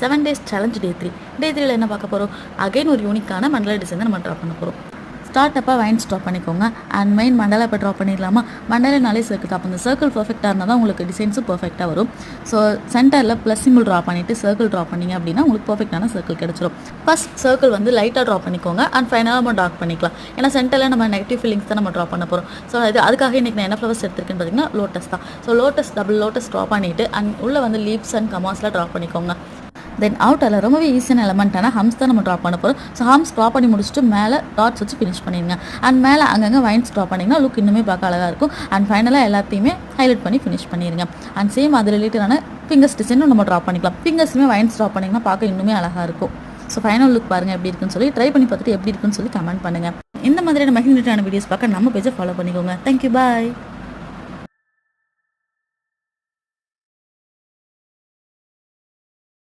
7 days challenge டே 3. டே 3ல என்ன பார்க்க போகிறோம்? அகைன் ஒரு யூனிக்கான மண்டல டிசைன் தான் நம்ம ட்ரா பண்ண போகிறோம். ஸ்டார்ட் அப்போ வைன்ஸ் ட்ரா பண்ணிக்கோங்க. அண்ட் மெயின் மண்டலை இப்போ ட்ரா பண்ணிடலாமா? மண்டலைனாலே சர்க்கிள் தான். அந்த சர்க்கிள் பர்ஃபெக்டாக இருந்தால் தான் உங்களுக்கு டிசைன்ஸும் பர்ஃபெக்டாக வரும். ஸோ சென்டரில் ப்ளஸ் சிம்பிள் ட்ரா பண்ணிவிட்டு சர்க்கிள் ட்ரா பண்ணிங்க அப்படின்னா உங்களுக்கு பர்ஃபெக்டான சர்க்கிள் கிடச்சிரும். ஃபஸ்ட் சர்க்கிள் வந்து லைட்டாக ட்ரா பண்ணிக்கோங்க. அண்ட் ஃபைனலாக நம்ம டார்க் பண்ணிக்கலாம். ஏன்னா சென்டரில் நம்ம நெகட்டிவ் ஃபீலிங்ஸ் தான் நம்ம ட்ரா பண்ண போகிறோம். ஸோ அதுக்காக இன்றைக்கி நான் என்ன ஃப்ளவர்ஸ் எடுத்திருக்கேன்னு பார்த்தீங்கன்னா லோட்டஸ் தான். So lotus double lotus draw பண்ணிவிட்டு அண்ட் உள்ளே வந்து லீவ்ஸ் அண்ட் கமாஸ்லாம் ட்ரா பண்ணிக்கோங்க. தென் அவுட்டரில் ரொம்பவே ஈஸியான எலமெண்ட்டான ஹம்ஸ் தான் நம்ம ட்ரா பண்ண போகிறோம். ஸோ ஹம்ஸ் ட்ரா பண்ணி முடிச்சுட்டு மேலே டாட்ஸ் வச்சு ஃபினிஷ் பண்ணிடுங்க. அண்ட் மேலே அங்கங்கே வைன்ஸ் ட்ரா பண்ணிங்கன்னா லுக் இன்னுமே பார்க்க அழகாக இருக்கும். அண்ட் ஃபைனலாக எல்லாத்தையுமே ஹைலைட் பண்ணி ஃபினிஷ் பண்ணிடுங்க. அண்ட் சேம் அது ரிலேட்டடான ஃபிங்கர்ஸ் டிசைனும் நம்ம ட்ரா பண்ணிக்கலாம். ஃபிங்கர்ஸுமே வைன்ஸ் ட்ரா பண்ணிங்கன்னா பார்க்க இன்னுமே அழகாக இருக்கும். ஸோ ஃபைனல் லுக் பாருங்கள் எப்படி இருக்குன்னு சொல்லி ட்ரை பண்ணி பார்த்துட்டு எப்படி இருக்குன்னு சொல்லி கமெண்ட் பண்ணுங்கள். இந்த மாதிரியான மெஹினிட்டான வீடியோஸ் பார்க்க நம்ம பேஜை ஃபாலோ பண்ணிக்கோங்க. தேங்க்யூ, பாய்.